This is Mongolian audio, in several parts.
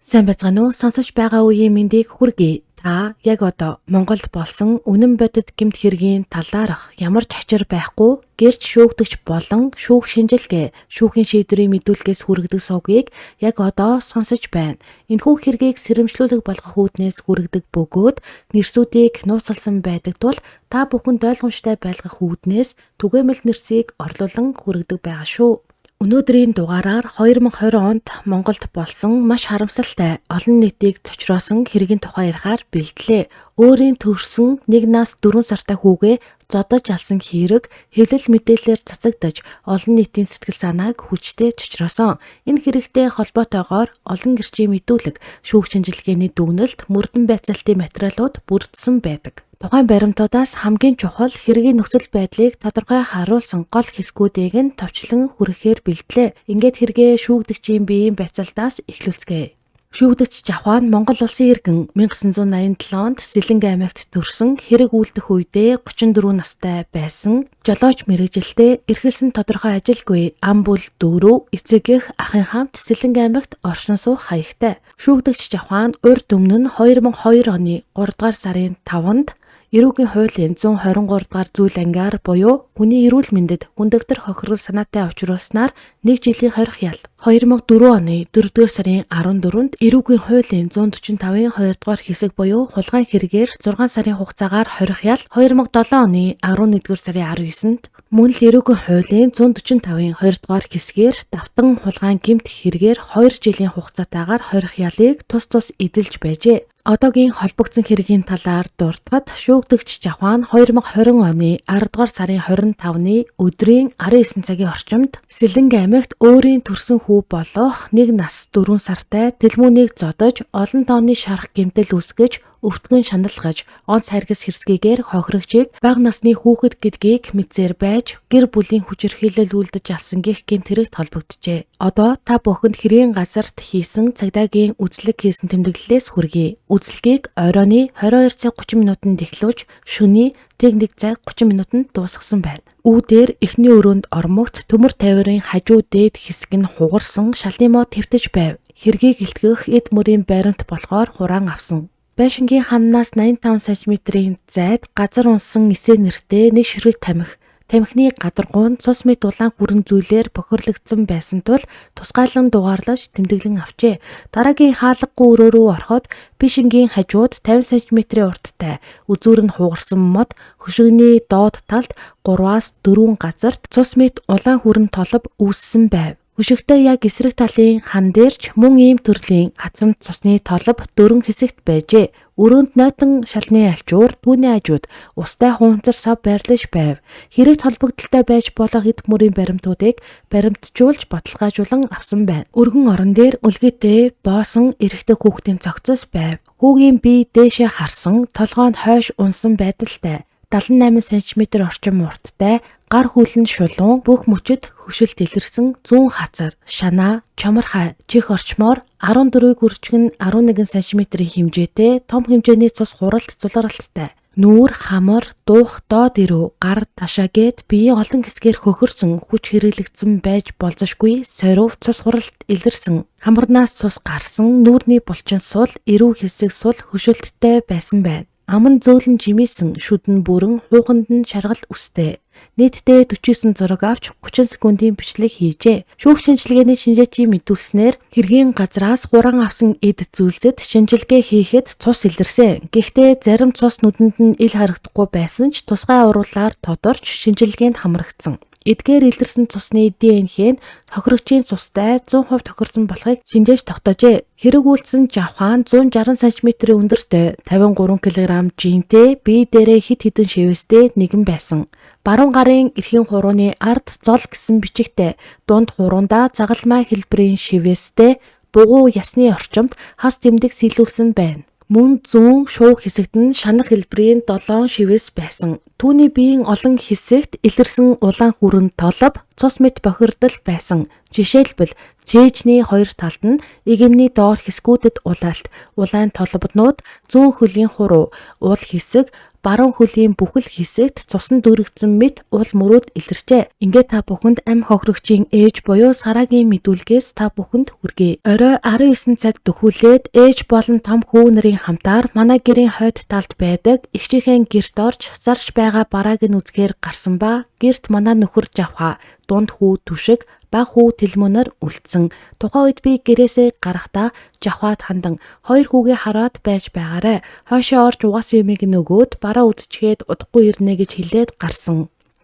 Сайн байцгаана уу? Сонсож байгаа үеийн мэндийг хүргэе. Та яг одоо Монголд болсон үнэн бодит гэмт хэргийн талаарх ямар ч хачир байхгүй гэрч шүүгдэгч болон шүүх шинжилгээ, шүүхийн шийдвэрийн мэдүүлгээс хүргэдэг сувгийг яг одоо сонсож байна. Энэхүү хэргийг сэрэмжлүүлэг болгох үүднээс хүргэдэг бөгөөд нэрсүүдийг нууцлсан байдаг тул та бүхэнд ойлгомжтой байлгах үүднээс түгээмэл нэрсийг орлуулан хүргэдэг байгаа шүү. Өнөөдрийн дугаараар 2020 онд Монголд болсон маш харамсалтай олон нийтийг цочроосон хэргийн тухай ярихаар бэлдлээ. Өөрийн төрсөн 1 нас 4 сартай хүүгээ зодож алсан хэрэг хэвлэл мэдээлэлээр цацагдаж олон нийтийн сэтгэл санааг хүчтэй цочроосон. Энэ хэрэгтэй холбоотойгоор олон гэрчийн мэдүүлэг, шүүх шинжилгээний дүгнэлт, мөрдөн байцаалтын материалууд бүрдсэн байдаг. Тухайн баримтуудаас хамгийн чухал хэргийн нөхцөл байдлыг тодорхой харуулсан гол хэсгүүдийг нь товчлон хүрэхээр бэлдлээ. Ингээд хэрэгээ шүүгдэгчийн биеийн байцаалтаас эхлүүлцгээе. Шүүгдэгч Жавхан Монгол Улсын иргэн 1987 онд Сэлэнг аймагт төрсөн. Хэрэг үйлдэх үедээ 34 настай байсан. Жолооч мэргэжилтэй эрхэлсэн тодорхой ажилгүй ам бүл дүүрүү эцэгийнх ахын хамт Сэлэнг аймагт оршин суух хаягтай. Шүүгдэгч Жавхан урьд өмнө нь 2002 оны 3 дугаар сарын 5-нд Эрүүгийн хуулийн 123 дугаар зүйл ангиар буюу хүний эрүүл мэндэд хүндэвтэр хохирол санаатай учруулснаар 1 жилийн хорих ял. 2004 оны 4 дугаар сарын 14-нд Эрүүгийн хуулийн 145-ын 2 дугаар хэсэг буюу хулгайн хэрэгээр 6 сарын хугацаагаар хорих ял. 2007 оны 11 дугаар сарын 19-нд мөн л Эрүүгийн хуулийн 145-ын 2 дугаар хэсгээр давтан хулгайн гэмт хэрэгээр 2 жилийн хугацаатаагаар хорих ялыг тус эдэлж байжээ. Одоогийн холбогдсон хэргийн талаар дурдгад шүүгдэгч Жавхан 2020 оны 10 дугаар сарын 25-ны өдрийн 19 цагийн орчимд Сэлэнг аймагт өөрийн төрсөн хүү болох 1 нас 4 сартай тэлмүүнийг зодож олон тооны шарах гэмтэл үүсгэж өвтгөн шаналгаж онц харгас хэрсгийгээр хохирогчийг бага насны хүүхэд гэдгийг мэдсээр байж гэр бүлийн хүчирхийлэл үлдэж алсан гэх гэмт хэрэгт холбогджээ. Одоо та бүхэнд хэргийн газарт хийсэн цагдаагийн үзлэг хийсэн тэмдэглэлээс хүргэе. Үзлэгийг оройны 22 цаг 30 минутанд эхлүүлж шөнийн тэг 1 цаг 30 минутанд дуусгасан байна. Үүдээр эхний өрөөнд ормогт төмөр тайврын хажуу дээд хэсэг нь хугарсан шалны мод твтэж байв. Хэргийг илтгэх эд мөрийн баримт болохоор хураан авсан. Байшингийн хананаас 85 см-ийн зайд газар унсан эсээ нэртэй нэг ширхэг тамхи. Тамхины гадаргуун цус мэт улаан хүрэн зүйлээр бохирлогдсон байсан тул тусгаалan дугаарлаж тэмдэглэн авчээ. Дараагийн хаалгагүй өрөө рүү ороход бишингийн хажууд 50 см-ийн урттай үзүүр нь хугарсан мод хөшигний доод талд 3-аас 4 газарт цус мэт улаан хүрэн толб үүссэн байв. Хөшигтэй яг эсрэг талын хан дээрч мөн ийм төрлийн хацран цусны толб 4 хэсэгт байжээ. Өрөөнд нойтон шалны альчуур түүний хажууд устай хуунцар сав байрлаж байв. Хэрэг толбогдолтой байж болох эд мөрийн баримтуудыг баримтжуулж баталгаажуулан авсан байна. Өргөн орон дээр үлгийтэй боосон эрэгтэй хүүхдийн цогцос байв. Хүүгийн бие дээшээ харсан, толгой нь хойш унсан байдалтай. 78 см орчим урттай, гар хүлэн шулуун, бүх мөчөд хөшөлт илэрсэн зүүн хацар, шанаа, чоморхай, чих орчмоор 14-ийг хүрчгэн 11 см-ийн хэмжээтэй том хэмжээний цус хуралт цулралттай. Нүүр, хамар, дуух, доод ирүү, гар, ташаа гээд биеийн олон хэсгээр хөхөрсөн, хүч хэрэглэгдсэн байж болзошгүй сорив цус хуралт илэрсэн. Хамарнаас цус гарсан, нүүрний булчин сул, ирүү хэсэг сул хөшөлттэй байсан байна. Аман зөөлөн жимээсэн, шүдэн бүрэн, хууханд нь шаргал үстэй. Нийтдээ 49 зураг авч 30 секундын бичлэг хийжээ. Шүүх шинжилгээний шинжээчийн мэдүүлснээр хэргийн газраас хураан авсан эд зүйлсэд шинжилгээ хийхэд цус илэрсэн. Гэхдээ зарим цус нүдэнд нь ил харагдахгүй байсан ч тусгай уруулаар тодорч шинжилгээнд хамрагдсан. Эдгээр илэрсэн цусны ДНХ нь хохирогчийн цустай 100% тохирсон болохыг шинжээж тогтоожээ. Хэрэг үйлдсэн Жавхан 160 см өндөртэй 53 кг жинтэй бие дээрээ хит хитэн шивэстэй нэгэн байсан. Баруун гарын эрхийн хурууны ард зол гэсэн бичигтэй дунд хуруунда загалмай хэлбэрийн шивэстэй бугуу ясны орчимд хас тэмдэг сийлүүлсэн байна. Мөн зүүн шуух хэсэгт нь шанах хэлбэрийн 7 шивэс байсан. Түүний биеийн олон хэсэгт илэрсэн улаан хүрэн толб цус мэт бохирдол байсан. Жишээлбэл цээжний хоёр талд нь игэмний доор хэсгүүдэд улаалт, улаан толбоднууд, зүүн хөлийн хуруу, уул хэсэг, баруун хөлийн бүхэл хэсэгт цусан дүүрэгдсэн мэт уул мөрөөд илэрчээ. Ингээд та бүхэнд амь хохирогчийн ээж буюу Сарагийн мэдүүлгээс та бүхэнд хүргэе. Орой 19 цаг дөхүүлээд ээж болон том хүү нарын хамтаар манай гэрийн хойд талд байдаг эгчийнхээ гэрт орж зарж байгаа барааг нь үзэхээр гарсан ба гэрт манай нөхөр Жавха, дунд хүү Түшиг, баг хүү Тэлмөнөр үлдсэн. Тухайн үед би гэрээсээ гарахдаа Жавхад хандан хоёр хүүгээ хараад байж байгаарэ. Хойшоо орж угаасан юмыг нөгөөд бараа үзчихээд удахгүй ирнэ гэж хэлээд гарсан.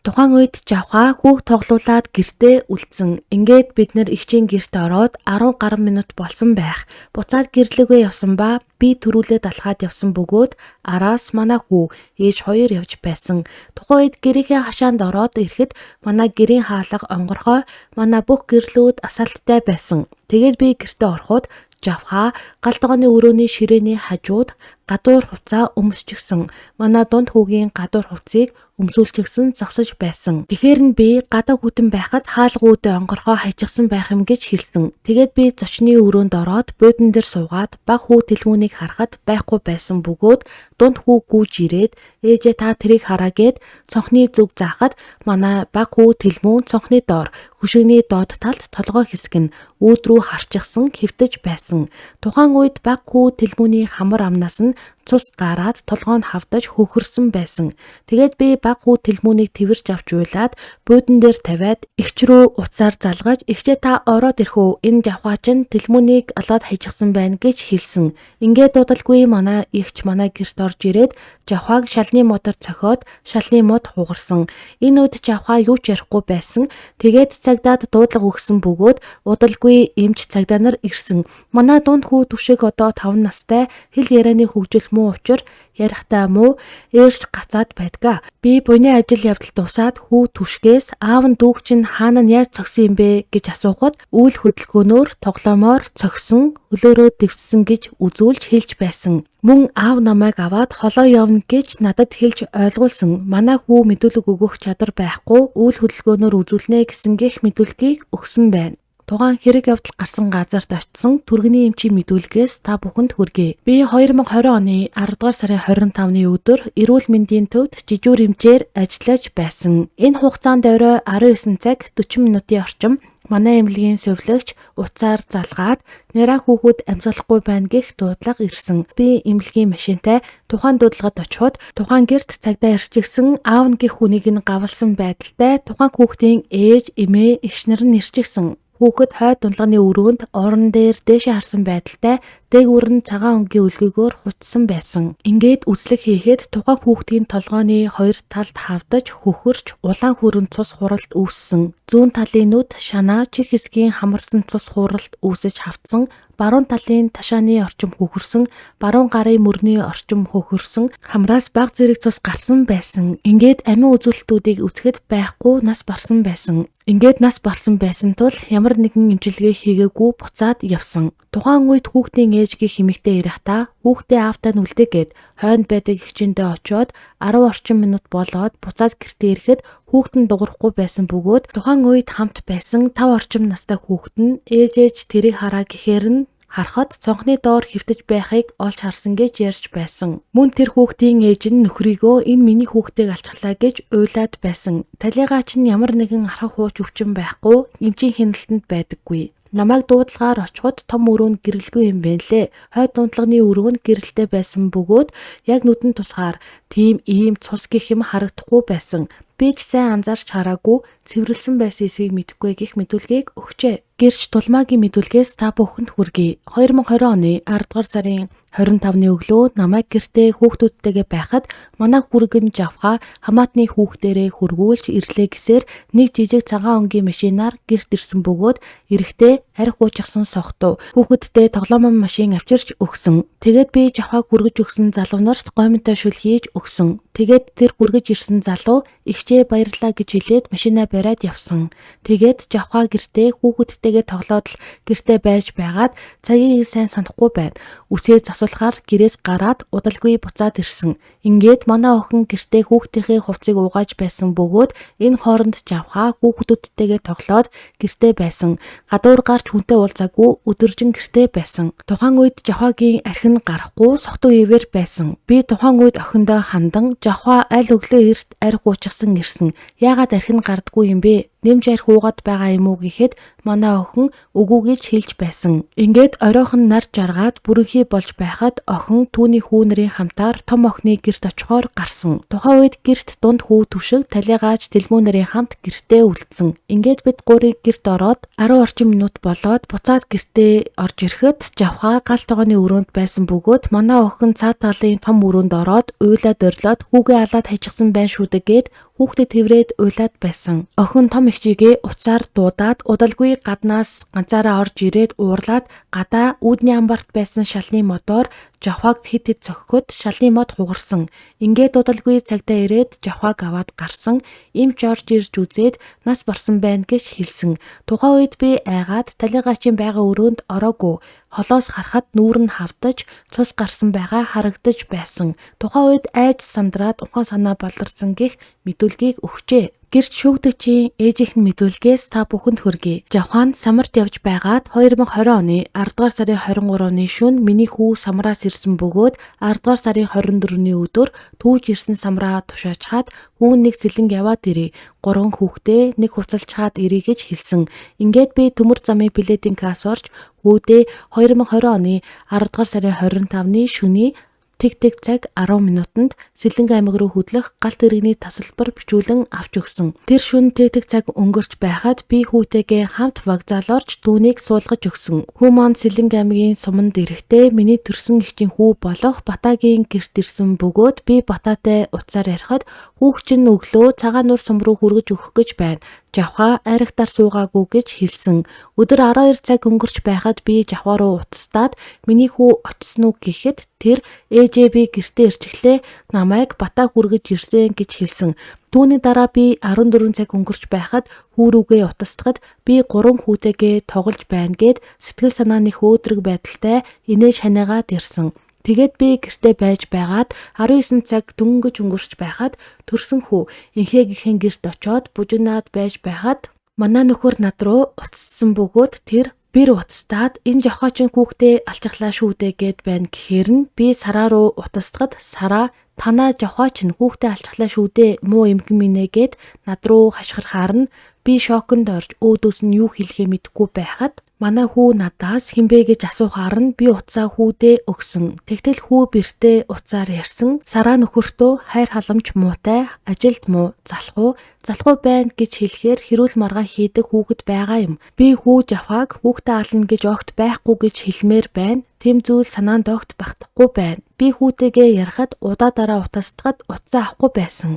Тухайн үед Жавха хүүг тоглуулад гэртээ үлдсэн. Ингээд бид нэр эгчийн гэрт ороод 10 гаруй минут болсон байх. Буцаад гэрлэгээ явсан ба би төрүүлээд алхаад явсан бөгөөд араас манай хүү ээж хоёр явж байсан. Тухайн үед гэрийнхээ хашаанд ороод ирэхэд манай гэрийн хаалга онгорхой, манай бүх гэрлүүд асаалттай байсан. Тэгээд би гэртээ ороход Жавха галдгооны өрөөний ширээний хажууд гадуур хувцаа өмсчихсэн. Манай дунд хүүгийн гадуур хувцсыг өмсүүлчихсэн зогсож байсан. Тэгэхээр нь би гадаа хүтэн байхад хаалгуудаа онгорхоо хайчихсан байх юм гэж хэлсэн. Тэгээд би зочны өрөөнд ороод буудан дээр суугаад баг хүү Тэлмөнийг харахад байхгүй байсан бөгөөд дунд хүү гүйж ирээд ээжээ та тэрийг хараа гэд цонхны зүг заахад манай баг хүү Тэлмөн цонхны доор хөшигний доод талд толгой хэсэг нь үүд рүү харчихсан хэвтэж байсан. Тухайн үед баг хүү Тэлмөний хамар амнаас нь цус гараад толгой нь хавдаж хөхөрсөн байсан. Тэгээд би баг хүү Тэлмөнийг тэрвэрч авч уйлаад буудан дээр тавиад эгч рүү уцаар залгаж эгчээ та ороод ирэх үү? Энэ Жавха чинь Тэлмөнийг алаад хайчихсан байна гэж хэлсэн. Ингээд дуудалгүй манай эгч манай гэрт орж ирээд Жавхаг шалны модоор цохиод шалны мод хугарсан. Энэ үед Жавха юу ч ярихгүй байсан. Тэгээд цагдаад дуудлага өгсөн бөгөөд удалгүй эмч цагдаа нар ирсэн. Манай дунд хүү Түшиг одоо 5 настай, хэл ярианы хөгжил муу учир ярихтаа муу ээрч гацаад байдгаа. Би буйны ажил явдал тусаад хүү Түшгээс аав нь дүүг чинь хаана нь яаж цогсон юм бэ гэж асуухад үйл хөдөлгөөнөөр тоглоомоор цогсон, хөлөөрөө дэвссэн гэж үзүүлж хэлж байсан. Мөн аав намайг аваад холоо явна гэж надад хэлж ойлгуулсан. Манай хүү мэдүүлэг өгөх чадвар байхгүй үйл хөдөлгөөнөөр үзүүлнэ гэсэн гэх мэдүүлгийг өгсөн байна. Тухайн хэрэг явдал гарсан газарт очсон түргэний эмчийн мэдүүлгээс та бүхэнд хүргэе. Би 2020 оны 10 дугаар сарын 25-ны өдөр эрүүл мэндийн төвд жижүүр эмчээр ажиллаж байсан. Энэ хугацаанд орой 19 цаг 40 минутын орчим манай эмнэлгийн сувилагч уцаар залгаад нэраа хүүхэд амьсгалахгүй байна гэх дуудлага ирсэн. Би эмнэлгийн машинтай тухайн дуудлагад очиход тухайн гэрт цагдаа ирчихсэн аав нь гэх хүнийг нь гавалсан байдалтай тухайн хүүхдийн ээж, эмээ, эгч нар нь ирчихсэн. Хүүхэд хойд дунлагын өрөөнд орон дээр дээшээ харсан байдалтай дээгүүр нь цагаан өнгийн үлгийгээр хутсан байсан. Ингээд үзлэг хийхэд тухайн хүүхдийн толгойн хоёр талд хавдаж хөхөрч улаан хүрэн цус хуралд үүссэн. Зүүн талын нүд шанаа чих хэсгийн хамарсан цус хуралд үүсэж хавцсан. Баруун талын ташааны орчим хөхөрсөн, баруун гарын мөрний орчим хөхөрсөн, хамраас баг зэрэг цус гарсан байсан. Ингээд амин үзүүлэлтүүдийг үзэхэд байхгүй нас барсан байсан. Ингээд нас барсан байсан тул ямар нэгэн эмчилгээ хийгээгүй буцаад явсан. Тухайн үед хүүхдийн ээжгийн хэмэгтэй ирэхтаа хүүхдээ аавтай нь үлдээгээд хойнд байдаг эгчиндээ очиод 10 орчим минут болоод буцаад гэртээ ирэхэд хүүхэд нь дуурахгүй байсан бөгөөд тухайн үед хамт байсан 5 орчим настай хүүхэд нь ээж тэрийг хараа гэхээр нь харахад цонхны доор хэвтэж байхыг олж харсан гэж ярьж байсан. Мөн тэр хүүхдийн ээж нь нөхрийгөө энэ миний хүүхдийг алчглаа гэж уйлаад байсан. Талигаа чинь ямар нэгэн архах хууч өвчин байхгүй, эмчийн хяналтанд байдаггүй. Намайг дуудлагаар очиход том өрөөнд гэрэлгүй юм байна лээ. Хойд дундлагын өрөөнд гэрэлтэй байсан бөгөөд яг нүдэн тусгаар тийм ийм цус гэх юм харагдахгүй байсан. Би ч сайн анзаарч хараагүй цэвэрлсэн байсан эсэхийг мэдэхгүй гэх мэдүүлгийг өгчээ. Гэрч тулмаагийн мэдүүлгээс та бүхэнд хүргэе. 2020 оны 10 дугаар сарын 25-ны өглөө намайг гэртээ хүүхдүүдтэйгээ байхад манай хүргэн Жавха хамаатны хүүхдэрээ хургуулж ирлээ гэсээр нэг жижиг цагаан өнгийн машинаар гэрт ирсэн бөгөөд эрэхтэй арх уучихсан сохтуу хүүхэдтэй тоглоомын машин авчирч өгсөн. Тэгээд би Жавхаг хүргэж өгсөн залуу нарт гомонтой шүл хийж өгсөн. Тэгээд тэр хүргэж ирсэн залуу эгчээ баярлаа гэж хэлээд машинаа бариад явсан. Тэгээд Жавха гэртээ хүүхэдтэй хүүхдтэйгээ тоглоод л гэртээ байж байгаад цагийг сайн санахгүй байна. Үсээ засуулахаар гэрээс гараад удалгүй буцаад ирсэн. Ингээд манай охин гэртээ хүүхдийнхээ хувцсыг угааж байсан бөгөөд энэ хооронд Жавха хүүхдүүдтэйгээ тоглоод гэртээ байсан. Гадуур гарч хүнтэй уулзаагүй өдөржин гэртээ байсан. Тухайн үед Жавхагийн архин гарахгүй сохтуу ивэр байсан. Би тухайн үед охиндоо хандан Жавха аль өглөө эрт арх уучсан ирсэн. Яагаад архин гардгүй юм бэ? Нэмж арх уугаад байгаа юм уу гэхэд манай охин үгүй гэж хэлж байсан. Ингээд оройхон нар жаргаад бүрэнхий болж байхад охин түүний хүү нарын хамтаар том охины гэрт очихоор гарсан. Тухайн үед гэрт дунд хүү түшиг талигааж тэлмүү нарын хамт гэртээ үлдсэн. Ингээд бид гурыг гэрт ороод 10 орчим минут болоод буцаад гэртээ орж ирэхэд Жавха гал тогооны өрөөнд байсан бөгөөд манай охин цаа талын том өрөөнд ороод уйлаад орлоод хүүгээ алаад хажигсан байна шүү дээ гэд хүүхдэд тэврээд уйлаад байсан. Охин том ихчигээ уцаар дуудаад удалгүй гаднаас ганцаараа орж ирээд уурлаад гадаа үүдний амбарт байсан шалны модоор Жавхаг хит хит цохиход шалны мод хугарсан. Ингээд удалгүй цагтаа ирээд Жавхаг аваад гарсан. Имч орж ирж үзээд нас барсан байна гэж хэлсэн. Тухайн үед би айгаад талигаачийн байгаа өрөөнд ороогүй. Холоос харахад нүүр нь хавдаж цус гарсан байгаа харагдаж байсан. Тухайн үед айж сандраад ухаан санаа баларсан гэх мэдүүлгийг өгчээ. Гэрч шүүгдэгчийн ээжийнх нь мэдүүлгээс та бүхэнд хүргэе. Жавхан самарт явж байгаад 2020 оны 10 дугаар сарын 23-ны шөнө миний хүү самраас ирсэн бөгөөд 10 дугаар сарын 24-ний өдөр түүж ирсэн самраа тушаачхаад хүүн нэг сэлэнг яваад ирээ. 3 хүүхдээ нэг хувцалчхаад ирээ гэж хэлсэн. Ингээд би төмөр замын билетийн касс орж хүүдээ 2020 оны 10 дугаар сарын 25-ны шөнийн тэг цаг 10 минутанд Сэлэнг аймаг руу хөдлөх галт иргэний тасалбар бичүүлэн авч өгсөн. Тэр шөнө тэг цаг өнгөрч байхад би хүүтэйгээ хамт вокзал орж түүнийг суулгаж өгсөн. Хүү маань Сэлэнг аймгийн суманд ирэхдээ миний төрсөн ихчийн хүү болох Батагийн гэрт ирсэн бөгөөд би Бататай уцаар ярихад хүүхчин өглөө цагаан нуур сум руу хүргэж өгөх гэж байна. Жавха айрагтаар суугаагүй гэж хэлсэн. Өдөр 12 цаг өнгөрч байхад би Жавха руу утастаад миний хүү очсон уу гэхэд тэр ээжээ би гэртээ ирчихлээ намайг Батаа хүргэж ирсэн гэж хэлсэн. Түүний дараа би 14 цаг өнгөрч байхад хүү рүүгээ утастахад би 3 хүүтэйгээ тоглож байна гэд сэтгэл санаа нэх өөдрөг байдалтай инээж ханаагаад ирсэн. Тэгээд би гэртээ байж байгаад 19 цаг дөнгөж өнгөрч байхад төрсөн хүү инхээгийн гэрт очоод бужинаад байж байхад манай нөхөр над руу уцсан бөгөөд тэр бэр утастаад энэ Жавхачин хүүхдээ алчглаа шүү дээ гэд байна гэхээр нь би Сараа руу утастахад Сараа танаа Жавхачин хүүхдээ алчглаа шүү дээ муу эмгэн минь гэд над руу хашгирахаар нь би шоконд орж өөдөөс нь юу хэлэхээ мэдэхгүй байхад манай хүү надаас хинбэ гэж асуухаар нь би уцаа хүүдээ өгсөн. Тэгтэл хүү бэртээ уцаар ярьсан. Сараа нөхөртөө хайр халамж муутай, ажилд муу, залхуу байна гэж хэлэхээр хэрүүл маргаан хийдэг хүүхэд байгаа юм. Би хүү Жавхаг хүүхдээ ална гэж огт байхгүй гэж хэлмээр байна. Тэм зүйл санаанд огт багтахгүй байна. Би хүүтэйгээ ярахад удаа дараа утастахад уцаа авахгүй байсан.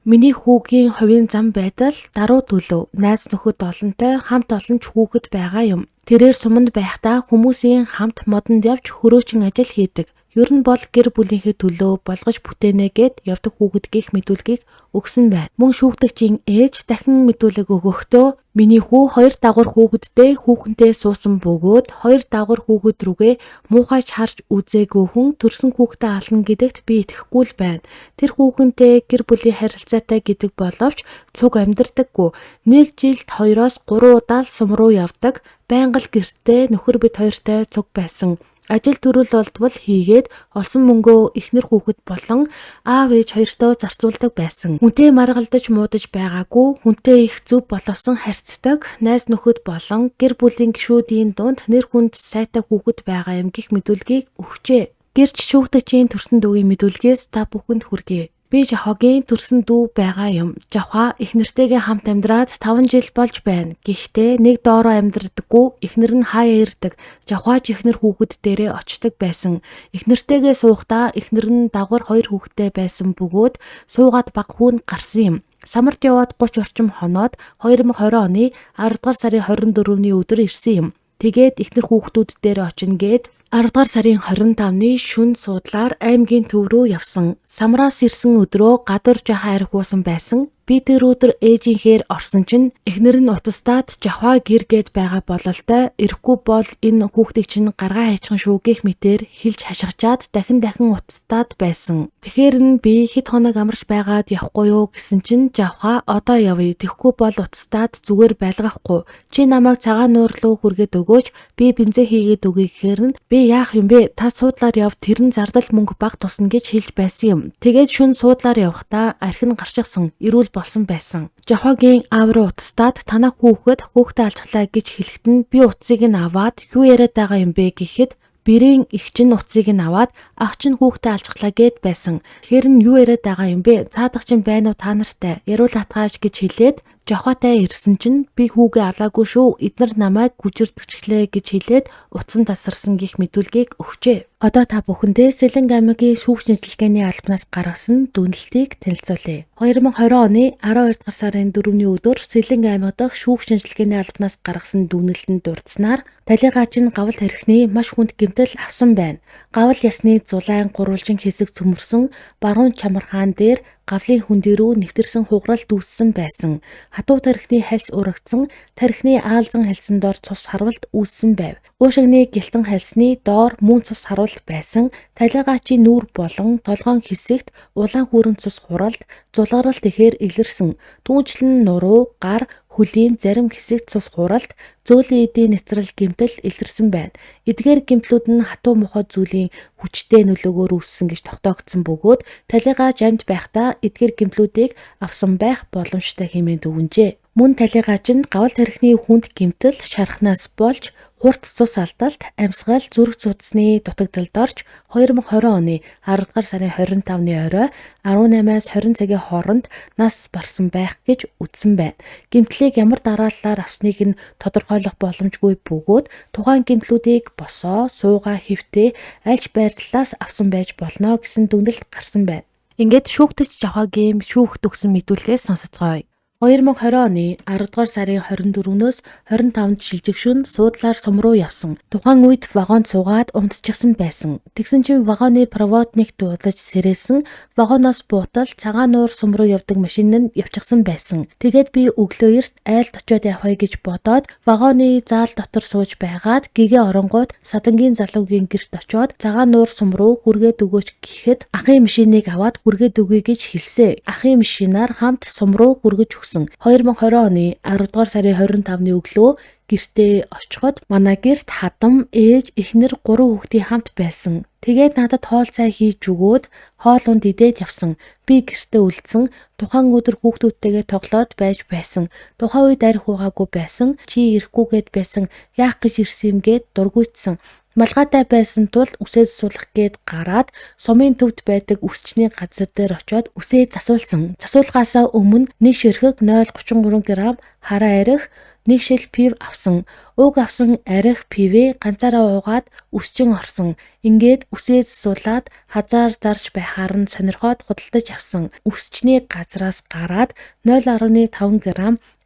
Миний хүүгийн хувийн зам байдал даруй төлөв. Найз нөхөд олонтой хамт олон ч хүүхэд байгаа юм. Тэрээр суманд байхдаа хүмүүсийн хамт модонд явж хөрөөчин ажил хийдэг. Ер нь бол гэр бүлийнхээ төлөө болгож бүтээнэ гэд явдаг хүүхэд гих мэдүүлгийг өгсөн байна. Мөн шүүгдэгчийн ээж дахин мэдүүлэг өгөхдөө миний хүү 2 дагвар хүүхэдтэй хүүхэнтэй суусан бөгөөд 2 дагвар хүүхэд рүүгээ муухайч харж үзээгүй хүн төрсөн хүүхдээ ална гэдэгт би итгэхгүй л байна. Тэр хүүхэнтэй гэр бүлийн харилцаатай гэдэг боловч цуг амьдрдаггүй. Нэг жилд 2-оос 3 удаа сум руу явдаг. Байнга л гэртээ нөхөр бид хоёртой цуг байсан. Ажил төрөл болдвол хийгээд олсон мөнгөө эхнэр хүүхэд болон аав ээж хоёртоо зарцуулдаг байсан. Хүнтэй маргалдаж муудаж байгаагүй, хүнтэй их зөв боловсон харьцдаг, найз нөхөд болон гэр бүлийн гишүүдийн дунд нэр хүнд сайтай хүүхэд байгаа юм гэх мэдүүлгийг өгчээ. Гэрч шүүгдэгчийн төрсөн дүүгийн мэдүүлгээс та бүхэнд хүргэе. Би Жавхагийн төрсөн дүү байгаа юм. Жавха эхнэртэйгээ хамт амьдраад 5 жил болж байна. Гэхдээ нэг доороо амьдрдаггүй, эхнэр нь хаяа ирдэг. Жавхач эхнэр хүүхэд дээрээ очдог байсан. Эхнэртэйгээ суухдаа эхнэр нь дагвар 2 хүүхэдтэй байсан бөгөөд суугаад баг хүүнд гарсан юм. Самарт яваад 30 орчим хоноод 2020 оны 10 дугаар сарын 24-ний өдөр ирсэн юм. Тэгээд эхнэр хүүхдүүд дээр очино гээд 10 дугаар сарын 25-ны шөнө суудлаар аймгийн төв рүү явсан. Самраас ирсэн өдрөө гадуур жаахан арх уусан байсан. Би тэр өдөр ээжийнхээр орсон чинь эхнэр нь утастаад жавхаа гэр гээд байгаа бололтой ирэхгүй бол энэ хүүхдийг чинь гаргаа хайчихсан шүү гэх мэтээр хэлж хашгичаад дахин утастаад байсан. Тэгэхээр нь би хэд хоног амарч байгаад явахгүй юу гэсэн чинь жавхаа одоо явъя. Тэгэхгүй бол утастаад зүгээр байлгахгүй. Чи намайг цагаан нуур руу хүргээд өгөөч. Би бензин хийгээд өгье гэхээр нь би яах юм бэ? Та суудлаар яв, тэр нь зардал мөнгө баг тусна гэж хэлж байсан юм. Тэгээд шүн суудлаар явахдаа архин гарчихсан, эрүүл болсон байсан. Жохогийн аав руу утастаад танаа хүүхдээ алжглаа гэж хэлэхэд нь би утсыг нь аваад юу яриад байгаа юм бэ гэхэд бэрийн их чинь утсыг нь аваад ах чинь хүүхдээ алжглаа гэд байсан. Тэгэхээр нь юу яриад байгаа юм бэ? Цаадах чинь байна уу та нартай? Яруул атгааш гэж хэлээд жохотой ирсэн чинь би хүүгээ алаагүй шүү. Эднэр намайг гүжирдчихлээ гэж хэлээд утсан тасарсан гих мэдүүлгийг өгчээ. Одоо та бүхэндээ Сэлэнг аймгийн шүүх шинжилгээний албанаас гаргасан дүгнэлтийг танилцуулъя. 2020 оны 12 дугаар сарын 4-ний өдөр Сэлэнг аймаг дахь шүүх шинжилгээний албанаас гаргасан дүгнэлтэнд дурдсанаар талигач нь гавал тархины маш хүнд гэмтэл авсан байна. Гавал ясны зулайн гурвалжин хэсэг цөмөрсөн баруун чамархаан дээр гавлын хүндээ рүү нэвтэрсэн хугарал дүүссэн байсан. Хатуу тархины хальс урагдсан, тархины аалзан хальсан дор цус харвалт үүссэн байв. Уушигны гэлтэн хальсны доор мөн цус харвалт байсан. Талигаачийн нүүр болон толгоон хэсэгт улаан хүрэн цус хуралд, зулгаралт ихээр илэрсэн. Түүнчлэн нуруу, гар, хөлийн зарим хэсэгт цус хуралд, зөөлөн эдийн нэвтрэл гэмтэл илэрсэн байна. Эдгээр гэмтлүүд нь хатуу мохот зүйлийн хүчтэй нөлөөгөөр үүссэн гэж тогтоогдсон бөгөөд талигач амьд байхдаа эдгээр гэмтлүүдийг авсан байх боломжтой хэмээн дүгнжээ. Мөн талигач нь гавал тархины хүнд гэмтэл шархнаас болж хурц цус алдалт, амьсгал, зүрх судасны дутагдалд орж 2020 оны 10 дугаар сарын 25-ны орой 18-аас 20 цагийн хооронд нас барсан байх гэж үзсэн байна. Гэмтлийг ямар дарааллаар авсныг нь тодорхойлох боломжгүй бөгөөд тухайн гэмтлүүдийг босоо, суугаа, хэвтээ альж байрлалаас авсан байж болно гэсэн дүгнэлт гарсан байна. Ингээд шүүгтэж жавхагийн шүүх төгсөн мэдүүлгээс сонсоцгоё. 2020 оны 10 дугаар сарын 24-нөөс 25-нд шилжигшүн суудлаар сум руу явсан. Тухайн үед вагонд суугаад унтчихсан байсан. Тэгсэн чинь вагоны проводник дуудаж сэрээсэн. Вагоноос буутал цагаан нуур сум руу явдаг машин нь явчихсан байсан. Тэгээд би өглөө эрт айлд очиод явахыг гэж бодоод вагоны заал дотор сууж байгаад гэгээ оронгууд садангийн залуугийн гэрт очиод цагаан нуур сум руу хүргээд өгөөч гэхэд ахын машиныг аваад хүргээд өгье гэж хэлсэн. Ахын машинаар хамт сум руу хүргэж өгсөн. 2020 оны 10 дугаар сарын 25-ны өглөө гэртээ очиход манай гэрт хадам, ээж, эхнэр 3 хүүхдийн хамт байсан. Тэгээд надад хоол цай хийж өгөөд хоол унд идээд явсан. Би гэртээ үлдсэн. Тухайн өдөр хүүхдүүдтэйгээ тоглоод байж байсан. Тухайн үед арх угаагүй байсан. Чи ирэхгүйгээд байсан. Яах гэж ирсэн юм гээд дургуйтсан. Малгайтай байсан тул үсээ засуулах гээд гараад сумын төвд байдаг үсчний газар дээр очиод үсээ засуулсан. Засуулгаасаа өмнө нэг ширхэг 0.33 г хараа арх, нэг шил пив авсан. Уг авсан арх пивээ ганцаараа уугаад үсчин орсон. Ингээд үсээ засуулаад хазаар зарж байхаар нь сонирхоод худалдаж авсан. Үсчний газраас гараад 0.5 г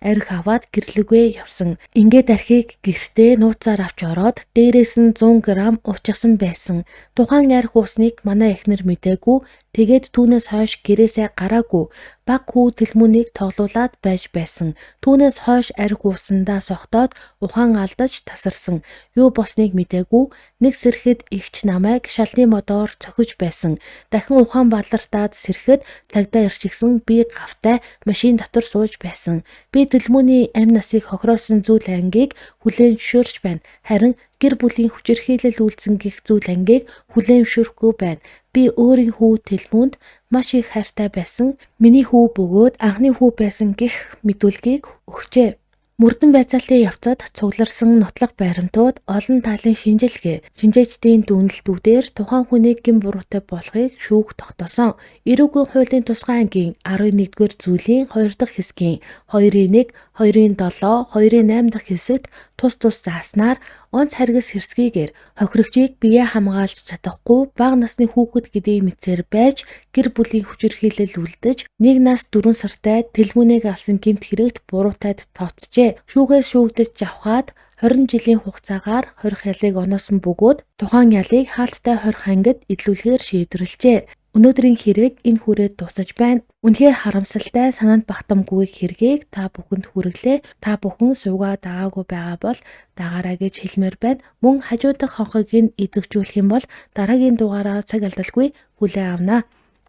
арх аваад гэрлэгээ явсан. Ингээд архийг гэртээ нууцаар авч ороод дээрээс нь 100 г уучихсан байсан. Тухайн арх уусныг манай эхнэр мэдээгүй. Тэгээд түүнээс хойш гэрээсээ гараагүй. Баг хүү тэлмүнийг тоглуулад байж байсан. Түүнээс хойш арх уусандаа сохтоод ухаан алдаж тасарсан. Юу босныг мэдээгүй. Нэг сэрхэд игч намайг шалны модоор цохиж байсан. Дахин ухаан балартаад сэрхэд цагдаа ирчихсэн. Би гавтай машин дотор сууж байсан. Би тэлмүний амь насыг хохироосон зүйл ангийг хүлээн зөвшөөрч байна. Харин гэр бүлийн хүчирхийлэл үйлдсэн гих зүйл ангийг хүлээн зөвшөөрөхгүй байна. Би өөрийн хүү тэлмүнд маш их хайртай байсан. Миний хүү бөгөөд анхны хүү байсан гих мэдүүлгийг өгчээ. Мөрдөн байцаалтын явцад цугларсан нотлох баримтууд олон талын шинжилгээ, шинжээчдийн дүгнэлтүүдээр тухайн хүнийг гин буруутай болохыг шүүх тогтоосон. Эрүүгийн хуулийн тусгай ангийн 11-р зүйлийн 2 дахь хэсгийн 2.1, 2.7, 2.8 дахь хэсэгт тус зааснаар онц харгас хэрсгийгээр хохирогчийг бие хамгаалж чадахгүй бага насны хүүхэд гэдгийг мэдсээр байж гэр бүлийн хүчирхийлэл үлдэж 1 нас 4 сартай тэлмүнийг авсан гэмт хэрэгт буруутайд тооцжээ. Шүүхээс шүүгдэж авахад 20 жилийн хугацаагаар хорих ялыг оноосон бөгөөд тухайн ялыг хаалттай хорих ангид эдлүүлэхээр шийдвэрлэжээ. Өнөөдрийн хэрэг энэ хүрээд тусаж байна. Үнэхээр харамсалтай, санаанд багтамгүй хэргийг та бүхэнд хүргэлээ. Та бүхэн суугаа дагаагүй байгаа бол дагаараа гэж хэлмээр байна. Мөн хажуу дахь хонхыг нь идэвхжүүлэх юм бол дараагийн дугаараа цаг алдалгүй хүлээн авнаа.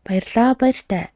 Баярлалаа, баяртай.